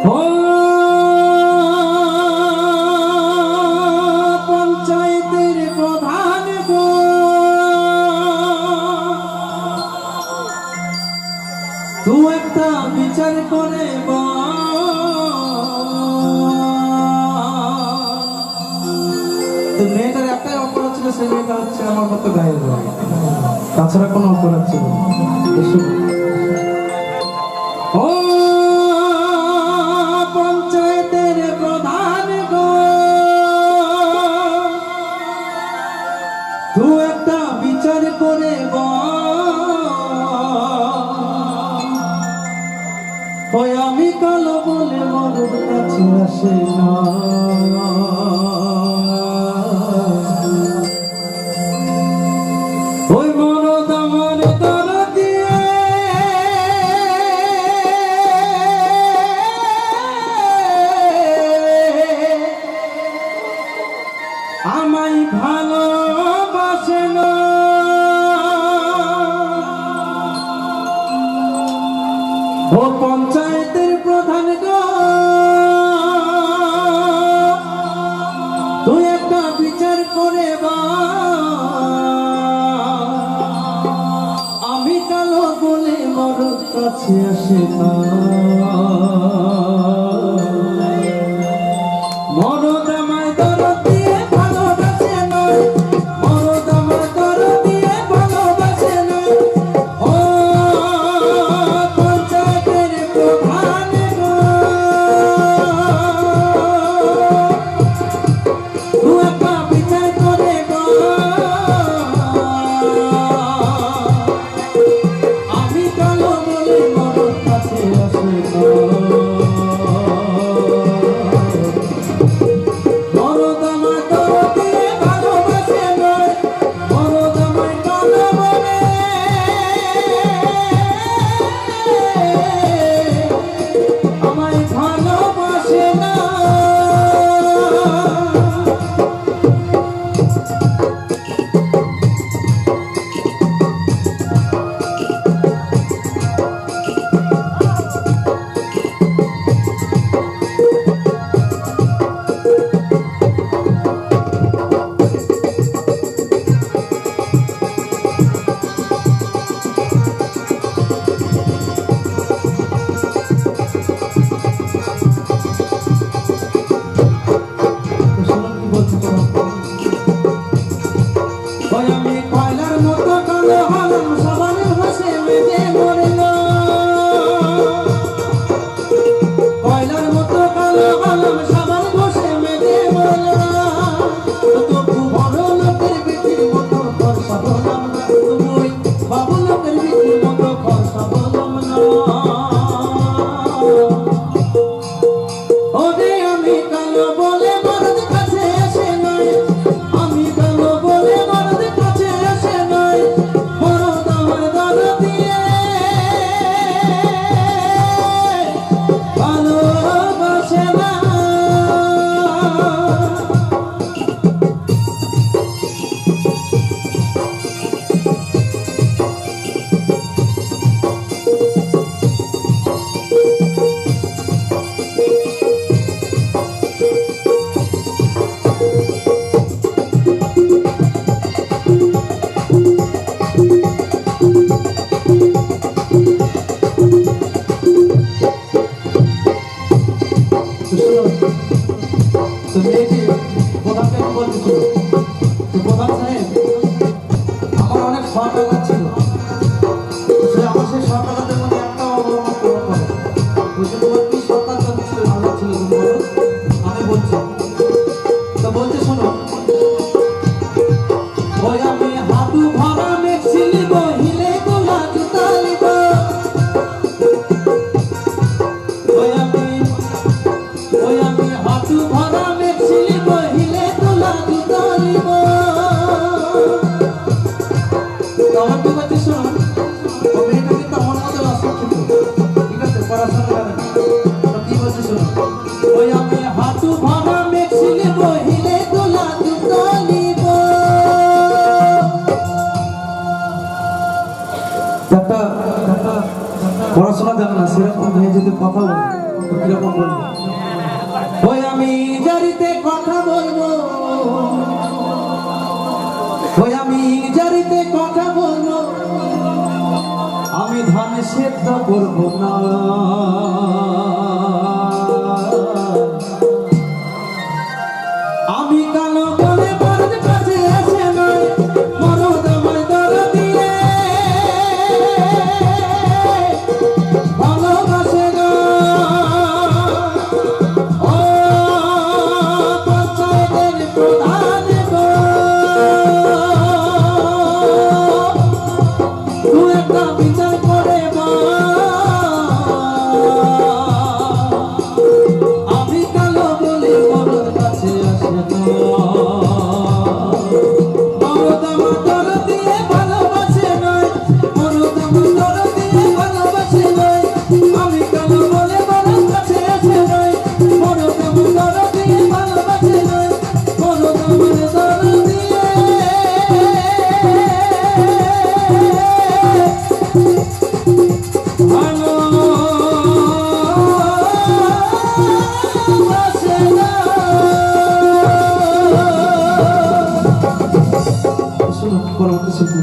ও পঞ্চায়েতের প্রধান গো, তু একটা বিচার করে মেয়েটার একটাই অপরাধ ছিল, সেই মেয়েটা হচ্ছে আমার মতো গায়ের রং, তাছাড়া কোনো অপরাধ ছিল না। ও পঞ্চায়েতের প্রধান গো, তু একটা বিচার করে ওই আমি কালো বলে মরদ কাছে আসে না, ওই মরদ আমার দর দিয়ে আমায় ভালোবাসে না। ও পঞ্চায়েতের প্রধান গো, তুই একটা বিচার করে আমি কালো বলে মরদ কাছে আসে না, মরদ আমায় দরদ দিয়ে ভালোবাসে না, মরদ আমায় দরদ দিয়ে ভালোবাসে না। ও পঞ্চায়েতের প্রধান গো, তু একটা বিচার করে আমি কালো বলে মরদ কাছে আসে না, মরদ আমায় দরদ দিয়ে ভালোবাসে না, মরদ আমায় কালো বলে আমায় ভালোবাসে না। ওই আমি কয়লার মতো কালো হলাম, সবার বসে মেজে মরল, কয়লার মতো কালো হলাম, সবার বসে মেজে মরল। তবু বড় লোকের বিটির মতো খরচা হলাম না, তবু ওই বাবু লোকের বিটির মতো খরচা হলাম না। ওরে আমি কালো বলে মরদ কাছে আসে নাই, আমি কালো বলে মরদ কাছে আসে নাই, মরদ আমার দরদ দিয়ে ভালোবাসে না। তো মেয়েটি প্রধানকে বলতেছিল, প্রধান সাহেব আমার অনেক শখ লাগছিল, আমার সেই শখ লাগাদের মধ্যে একটা অবলম্বন পূরণ করে, বলছে তোমার কি সন্তান জন্ম ছিল ভালো ছিল তুমি বলো, আমি বলছি। তো বলছে শোনো, ওই আমি হাঁটু ভরা মেঘ ছিলিব, হিলে গোলা জুতা লিব, ওই আমি হাঁটু ভরা মেঘ ছিলিব, হিলে গোলা জুতা লিব। আমার কি বলছে শোনো, ও মেয়েটা কিন্তু আমার মতো অশিক্ষিত, ঠিক আছে, পড়াশোনা জানে না। তো কি বলছে শোনো, ওই আমি হাঁটু ভরা মেঘ ছিলিব, হিলে গোলা জুতা লিব। পড়াশোনা জানে না, সেরকম মেয়ে যদি কথা বলে কিরকম বলবো? ওই আমি জারিতে কথা বলবো, ওই আমি জারিতে কথা বলবো, আমি ধান সেদ্ধ করবো না। আমি কালো বলে মরদ কাছে আসে নয়, মরদ আমার দরা দিয়ে ভালোবাসে না। ও পঞ্চায়েতের প্রধান গো, তুই একটা বিচার করে মা। আমি কালো বলে মরদ কাছে আসে না, মরদ আমার দরা দিয়ে ভালোবাসে নয়, মরদ আমার দরা দিয়ে ভালোবাসে নয়। আমি কালো বলে মরদ কাছে আসে নয়, মরদ আমার দরা দিয়ে ভালোবাসে নয়, মরদ আমার দরা দিয়ে ভালোবাসে না। শুনুন পরবর্তী শিল্পী